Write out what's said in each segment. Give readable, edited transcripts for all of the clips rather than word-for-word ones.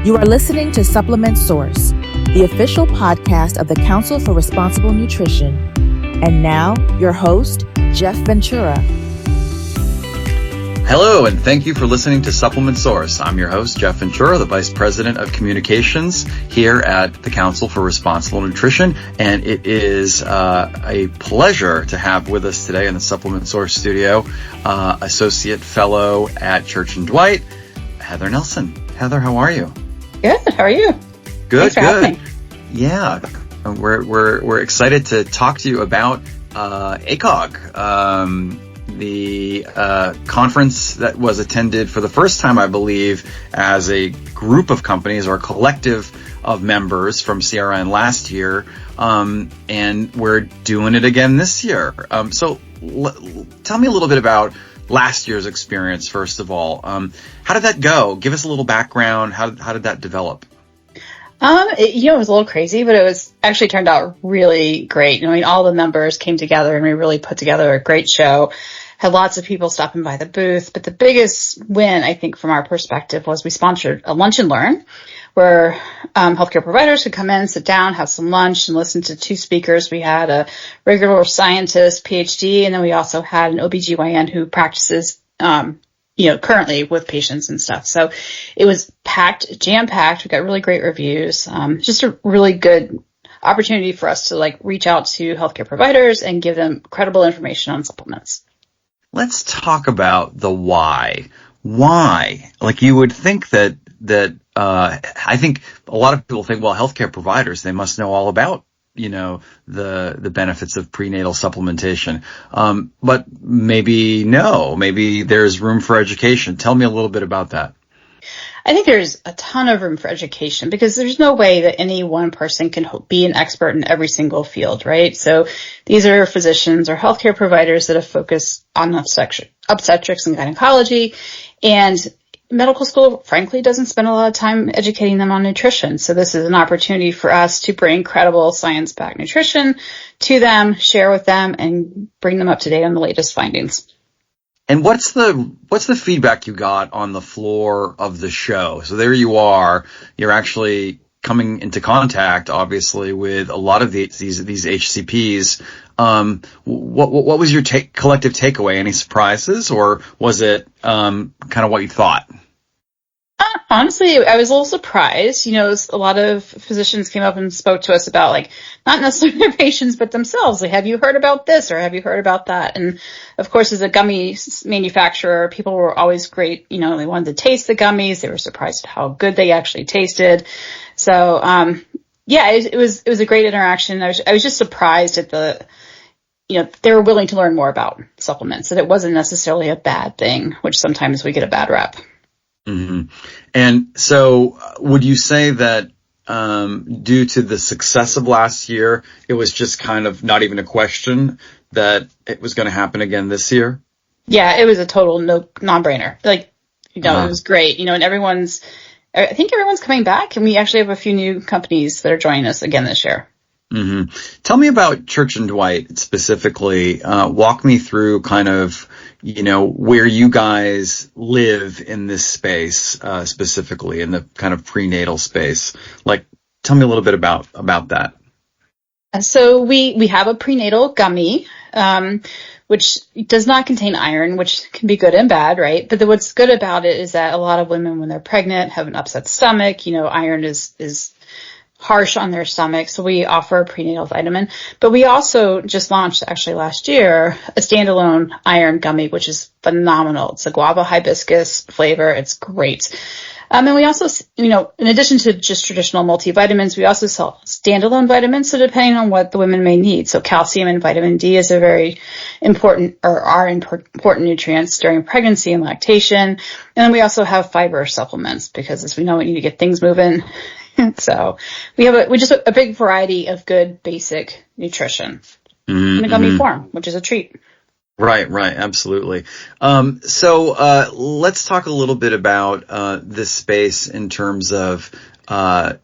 You are listening to Supplement Source, the official podcast of the Council for Responsible Nutrition. And now, your host, Jeff Ventura. Hello, and thank you for listening to Supplement Source. I'm your host, Jeff Ventura, the Vice President of Communications here at the Council for Responsible Nutrition. And it is a pleasure to have with us today in the Supplement Source studio, Associate Fellow at Church Dwight, Heather Nelson. Heather, how are you? Good. How are you? Good. Thanks for having me. Yeah, we're excited to talk to you about ACOG, the conference that was attended for the first time, I believe, as a group of companies or a collective of members from CRN last year, and we're doing it again this year. So tell me a little bit about last year's experience, first of all. How did that go? Give us a little background. How did that develop? It was a little crazy, but it was actually turned out really great. I mean, all the members came together and we really put together a great show. Had lots of people stopping by the booth, but the biggest win, I think, from our perspective was we sponsored a lunch and learn where healthcare providers could come in, sit down, have some lunch, and listen to two speakers. We had a regular scientist, PhD, and then we also had an OBGYN who practices, currently with patients and stuff. So it was packed, jam-packed. We got really great reviews. Just a really good opportunity for us to reach out to healthcare providers and give them credible information on supplements. Let's talk about the why. Why? You would think that I think a lot of people think, well, healthcare providers, they must know all about, the benefits of prenatal supplementation. But maybe there's room for education. Tell me a little bit about that. I think there's a ton of room for education because there's no way that any one person can be an expert in every single field, right? So these are physicians or healthcare providers that have focused on obstetrics and gynecology, and medical school, frankly, doesn't spend a lot of time educating them on nutrition. So this is an opportunity for us to bring credible science-backed nutrition to them, share with them, and bring them up to date on the latest findings. And what's the feedback you got on the floor of the show? So there you are, you're actually coming into contact, obviously, with a lot of these HCPs. What was your collective takeaway? Any surprises, or was it kind of what you thought? Honestly, I was a little surprised. A lot of physicians came up and spoke to us about not necessarily their patients, but themselves. Have you heard about this or have you heard about that? And of course, as a gummy manufacturer, people were always great. They wanted to taste the gummies. They were surprised at how good they actually tasted. So, it was a great interaction. I was just surprised at they were willing to learn more about supplements, that it wasn't necessarily a bad thing, which sometimes we get a bad rep. Mm-hmm. And so would you say that due to the success of last year, it was just kind of not even a question that it was going to happen again this year? Yeah, it was a total non-brainer. It was great. And I think everyone's coming back, and we actually have a few new companies that are joining us again this year. Mm-hmm. Tell me about Church Dwight specifically. Walk me through kind of, where you guys live in this space, specifically in the kind of prenatal space. Tell me a little bit about that. So we have a prenatal gummy, which does not contain iron, which can be good and bad, right? But what's good about it is that a lot of women, when they're pregnant, have an upset stomach. Iron is harsh on their stomach. So we offer a prenatal vitamin, but we also just launched actually last year a standalone iron gummy, which is phenomenal. It's a guava hibiscus flavor. It's great. And we also, in addition to just traditional multivitamins, we also sell standalone vitamins. So depending on what the women may need. So calcium and vitamin D is a very important, or are important nutrients during pregnancy and lactation. And then we also have fiber supplements because, as we know, we need to get things moving. So we have a big variety of good basic nutrition in a gummy form, which is a treat. Right, absolutely. So let's talk a little bit about this space in terms of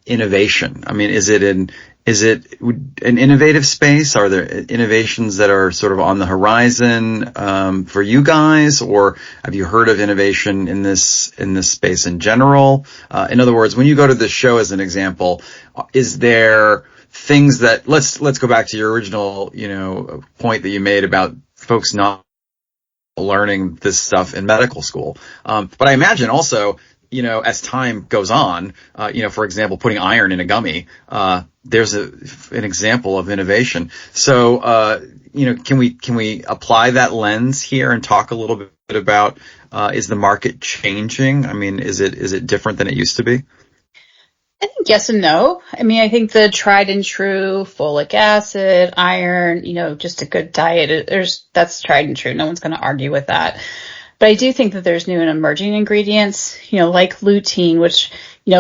innovation. I mean, is it Is it an innovative space? Are there innovations that are sort of on the horizon for you guys, or have you heard of innovation in this space in general? In other words, when you go to this show, as an example, is there things that let's go back to your original point that you made about folks not learning this stuff in medical school, but I imagine also, as time goes on, for example, putting iron in a gummy, there's an example of innovation. So, can we apply that lens here and talk a little bit about, is the market changing? I mean, is it different than it used to be? I think yes and no. I mean, I think the tried and true folic acid, iron, just a good diet, that's tried and true. No one's going to argue with that. But I do think that there's new and emerging ingredients, like lutein, which,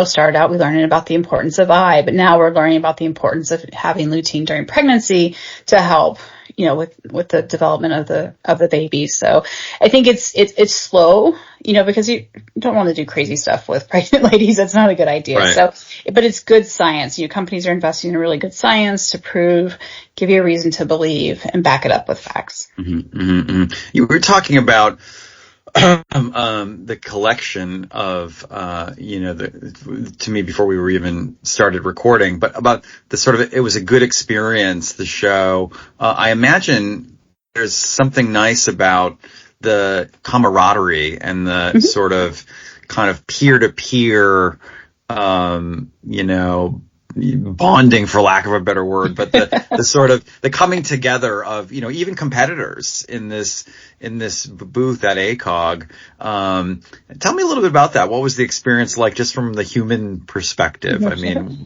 started out we learning about the importance of iron, but now we're learning about the importance of having lutein during pregnancy to help, with the development of the baby. So I think it's slow, because you don't want to do crazy stuff with pregnant ladies. That's not a good idea. Right. So, but it's good science. Companies are investing in really good science to prove, give you a reason to believe, and back it up with facts. Mm-hmm, mm-hmm. You were talking about the collection of, to me before we were even started recording, but about the sort of, it was a good experience, the show. I imagine there's something nice about the camaraderie and the sort of kind of peer-to-peer, bonding, for lack of a better word, but the sort of the coming together of, even competitors in this booth at ACOG. Tell me a little bit about that. What was the experience like, just from the human perspective? I mean,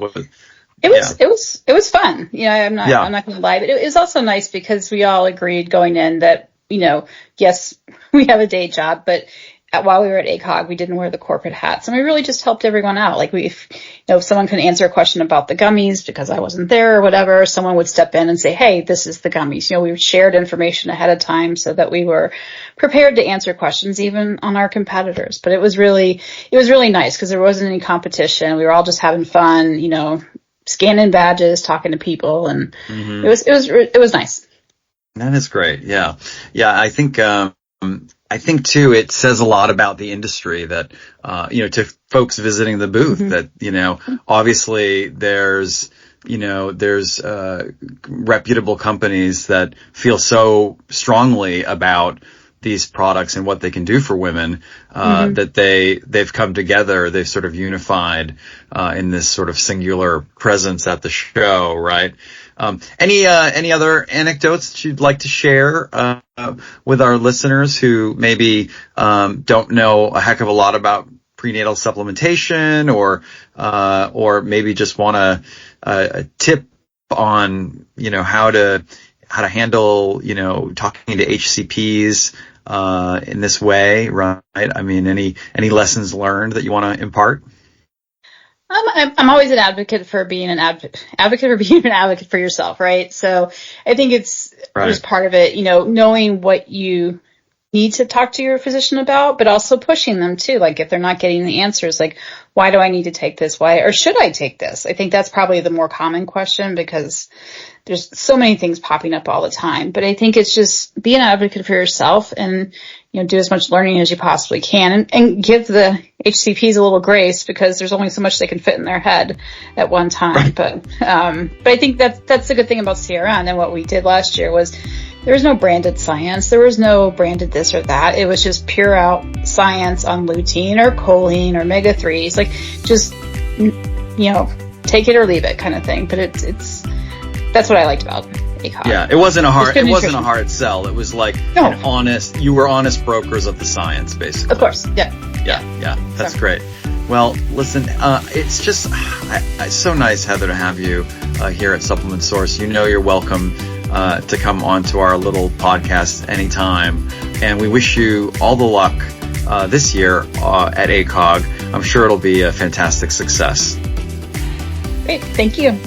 it was fun. I'm not going to lie, but it was also nice because we all agreed going in that, yes, we have a day job, but while we were at ACOG, we didn't wear the corporate hats, and we really just helped everyone out. Like if someone couldn't answer a question about the gummies because I wasn't there or whatever, someone would step in and say, hey, this is the gummies. We shared information ahead of time so that we were prepared to answer questions even on our competitors. But it was really nice because there wasn't any competition. We were all just having fun, scanning badges, talking to people, and it was nice. That is great. Yeah. I think too, it says a lot about the industry that, to folks visiting the booth, that, obviously there's reputable companies that feel so strongly about these products and what they can do for women, that they've come together, they've sort of unified, in this sort of singular presence at the show, right? Any other anecdotes that you'd like to share, with our listeners who maybe, don't know a heck of a lot about prenatal supplementation, or maybe just want a tip on, how to handle, talking to HCPs, in this way, right? I mean, any lessons learned that you want to impart? I'm always an advocate for being an advocate for yourself, right? So I think it's just part of it, knowing what you need to talk to your physician about, but also pushing them too. Like if they're not getting the answers, like, why do I need to take this? Why, or should I take this? I think that's probably the more common question because there's so many things popping up all the time. But I think it's just be an advocate for yourself and, do as much learning as you possibly can and give the HCPs a little grace because there's only so much they can fit in their head at one time. Right. But I think that's the good thing about CRN, and what we did last year was there was no branded science. There was no branded this or that. It was just pure out science on lutein or choline or omega-3s. Like just, take it or leave it kind of thing. But it's that's what I liked about ACOG. Yeah, it wasn't a hard sell. It was like you were honest brokers of the science, basically. Of course. Yeah. That's great. Well, listen, it's just it's so nice, Heather, to have you here at Supplement Source. You're welcome to come onto our little podcast anytime. And we wish you all the luck this year at ACOG. I'm sure it'll be a fantastic success. Great. Thank you.